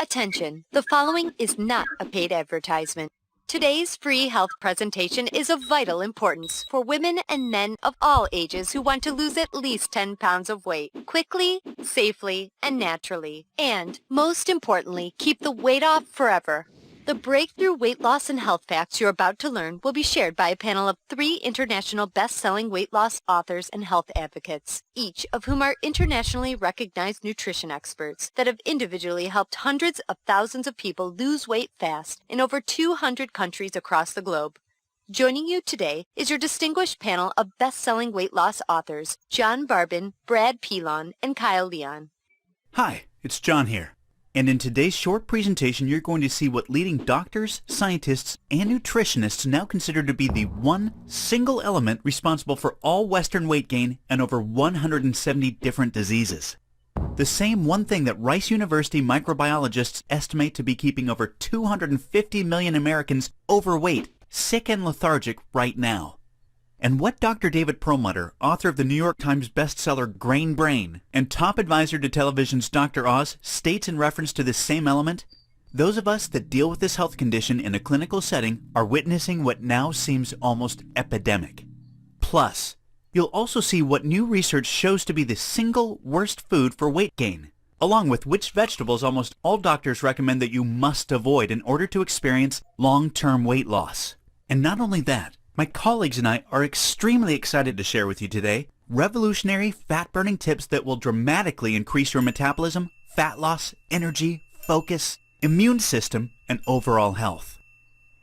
Attention, the following is not a paid advertisement. Today's free health presentation is of vital importance for women and men of all ages who want to lose at least 10 pounds of weight quickly, safely, and naturally. And, most importantly, keep the weight off forever. The breakthrough weight loss and health facts you're about to learn will be shared by a panel of 3 international best-selling weight loss authors and health advocates, each of whom are internationally recognized nutrition experts that have individually helped hundreds of thousands of people lose weight fast in over 200 countries across the globe. Joining you today is your distinguished panel of best-selling weight loss authors, John Barbin, Brad Pilon, and Kyle Leon. Hi, it's John here. And in today's short presentation, you're going to see what leading doctors, scientists, and nutritionists now consider to be the one single element responsible for all Western weight gain and over 170 different diseases. The same one thing that Rice University microbiologists estimate to be keeping over 250 million Americans overweight, sick, and lethargic right now. And what Dr. David Perlmutter, author of the New York Times bestseller Grain Brain, and top advisor to television's Dr. Oz, states in reference to this same element, those of us that deal with this health condition in a clinical setting are witnessing what now seems almost epidemic. Plus, you'll also see what new research shows to be the single worst food for weight gain, along with which vegetables almost all doctors recommend that you must avoid in order to experience long-term weight loss. And not only that, my colleagues and I are extremely excited to share with you today revolutionary fat-burning tips that will dramatically increase your metabolism, fat loss, energy, focus, immune system, and overall health.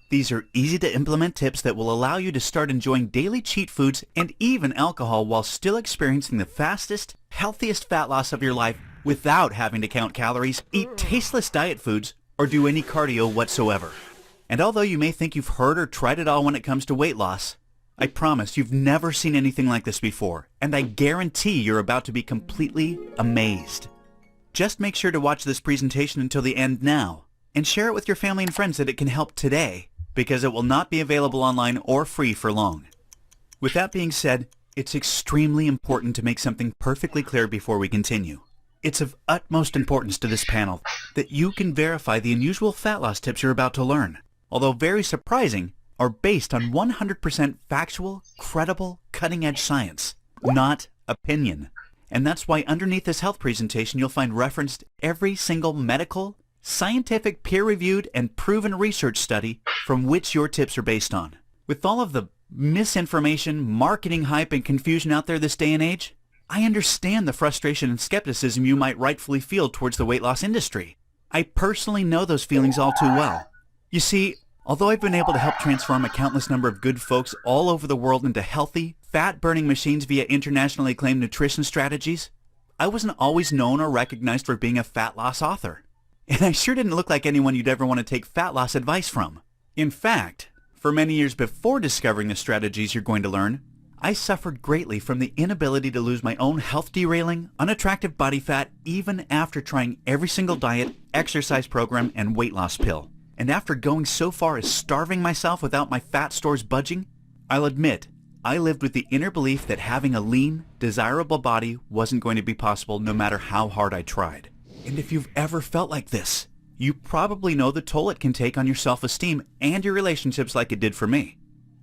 These are easy-to-implement tips that will allow you to start enjoying daily cheat foods and even alcohol while still experiencing the fastest, healthiest fat loss of your life without having to count calories, eat tasteless diet foods, or do any cardio whatsoever. And although you may think you've heard or tried it all when it comes to weight loss, I promise you've never seen anything like this before, and I guarantee you're about to be completely amazed. Just make sure to watch this presentation until the end now, and share it with your family and friends that it can help today, because it will not be available online or free for long. With that being said, it's extremely important to make something perfectly clear before we continue. It's of utmost importance to this panel that you can verify the unusual fat loss tips you're about to learn, although very surprising, are based on 100% factual, credible, cutting-edge science, not opinion. And that's why underneath this health presentation you'll find referenced every single medical, scientific, peer-reviewed, and proven research study from which your tips are based on. With all of the misinformation, marketing hype, and confusion out there this day and age, I understand the frustration and skepticism you might rightfully feel towards the weight loss industry. I personally know those feelings all too well. You see, although I've been able to help transform a countless number of good folks all over the world into healthy, fat-burning machines via internationally acclaimed nutrition strategies, I wasn't always known or recognized for being a fat loss author. And I sure didn't look like anyone you'd ever want to take fat loss advice from. In fact, for many years before discovering the strategies you're going to learn, I suffered greatly from the inability to lose my own health-derailing, unattractive body fat even after trying every single diet, exercise program, and weight loss pill. And after going so far as starving myself without my fat stores budging, I'll admit, I lived with the inner belief that having a lean, desirable body wasn't going to be possible no matter how hard I tried. And if you've ever felt like this, you probably know the toll it can take on your self-esteem and your relationships like it did for me.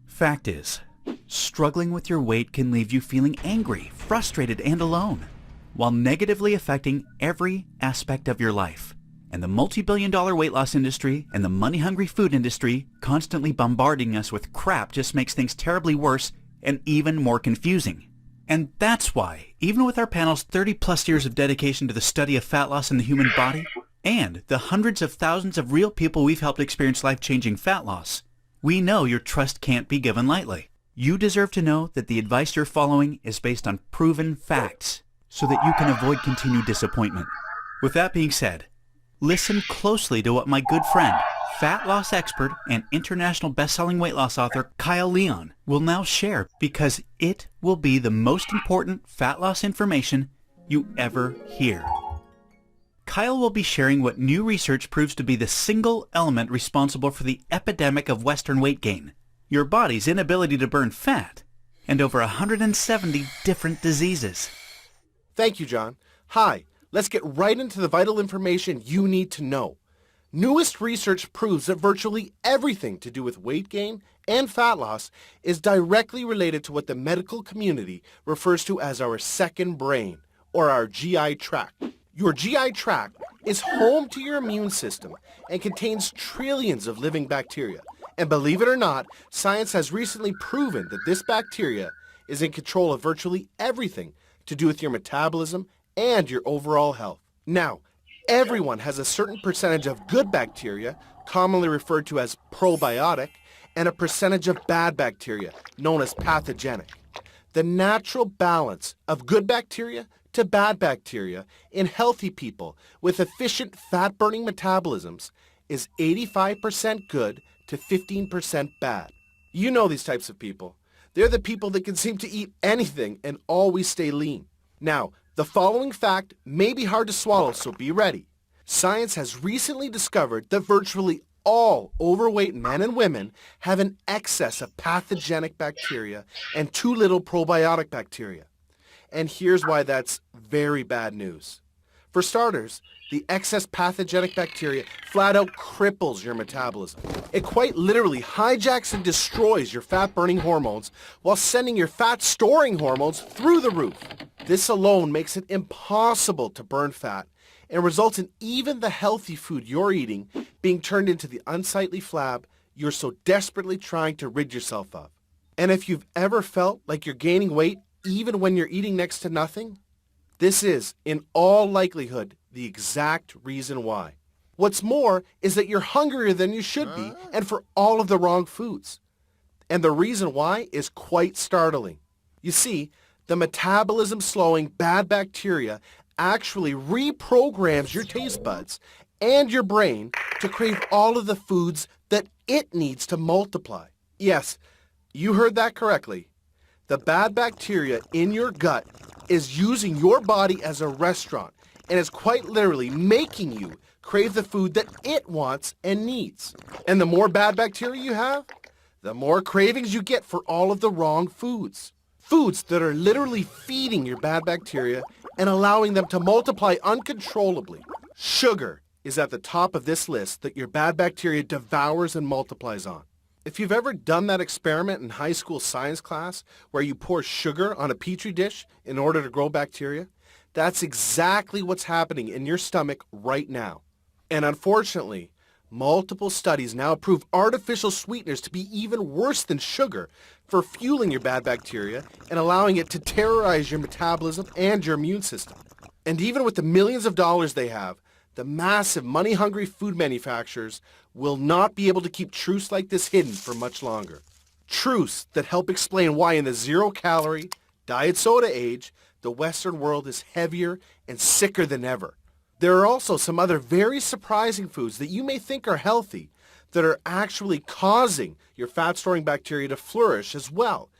Fact is, struggling with your weight can leave you feeling angry, frustrated, and alone, while negatively affecting every aspect of your life. And the multi-billion-dollar weight loss industry and the money-hungry food industry constantly bombarding us with crap just makes things terribly worse and even more confusing. And that's why, even with our panel's 30-plus years of dedication to the study of fat loss in the human body, and the hundreds of thousands of real people we've helped experience life-changing fat loss, we know your trust can't be given lightly. You deserve to know that the advice you're following is based on proven facts, so that you can avoid continued disappointment. With that being said, listen closely to what my good friend, fat loss expert, and international best-selling weight loss author Kyle Leon will now share, because it will be the most important fat loss information you ever hear. Kyle will be sharing what new research proves to be the single element responsible for the epidemic of Western weight gain, your body's inability to burn fat, and over 170 different diseases. Thank you, John. Hi, let's get right into the vital information you need to know. Newest research proves that virtually everything to do with weight gain and fat loss is directly related to what the medical community refers to as our second brain, or our GI tract. Your GI tract is home to your immune system and contains trillions of living bacteria. And believe it or not, science has recently proven that this bacteria is in control of virtually everything to do with your metabolism and your overall health. Now, everyone has a certain percentage of good bacteria, commonly referred to as probiotic, and a percentage of bad bacteria, known as pathogenic. The natural balance of good bacteria to bad bacteria in healthy people with efficient fat-burning metabolisms is 85% good to 15% bad. You know these types of people. They're the people that can seem to eat anything and always stay lean. Now, the following fact may be hard to swallow, so be ready. Science has recently discovered that virtually all overweight men and women have an excess of pathogenic bacteria and too little probiotic bacteria. And here's why that's very bad news. For starters, the excess pathogenic bacteria flat out cripples your metabolism. It quite literally hijacks and destroys your fat-burning hormones while sending your fat-storing hormones through the roof. This alone makes it impossible to burn fat and results in even the healthy food you're eating being turned into the unsightly flab you're so desperately trying to rid yourself of. And if you've ever felt like you're gaining weight even when you're eating next to nothing, this is, in all likelihood, the exact reason why. What's more is that you're hungrier than you should be and for all of the wrong foods. And the reason why is quite startling. You see, the metabolism-slowing bad bacteria actually reprograms your taste buds and your brain to crave all of the foods that it needs to multiply. Yes, you heard that correctly. The bad bacteria in your gut is using your body as a restaurant and is quite literally making you crave the food that it wants and needs. And the more bad bacteria you have, the more cravings you get for all of the wrong foods. Foods that are literally feeding your bad bacteria and allowing them to multiply uncontrollably. Sugar is at the top of this list that your bad bacteria devours and multiplies on. If you've ever done that experiment in high school science class where you pour sugar on a petri dish in order to grow bacteria, that's exactly what's happening in your stomach right now. And unfortunately, multiple studies now prove artificial sweeteners to be even worse than sugar for fueling your bad bacteria and allowing it to terrorize your metabolism and your immune system. And even with the millions of dollars they have, the massive money-hungry food manufacturers will not be able to keep truths like this hidden for much longer. Truths that help explain why in the zero-calorie, diet soda age, the Western world is heavier and sicker than ever. There are also some other very surprising foods that you may think are healthy that are actually causing your fat-storing bacteria to flourish as well.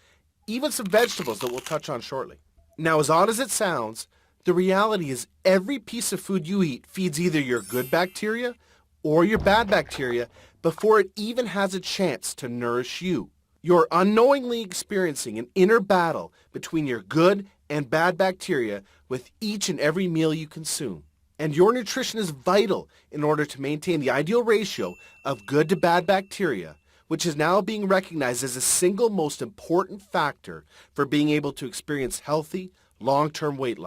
Even some vegetables that we'll touch on shortly. Now, as odd as it sounds, the reality is every piece of food you eat feeds either your good bacteria or your bad bacteria before it even has a chance to nourish you. You're unknowingly experiencing an inner battle between your good and bad bacteria with each and every meal you consume. And your nutrition is vital in order to maintain the ideal ratio of good to bad bacteria, which is now being recognized as the single most important factor for being able to experience healthy, long-term weight loss.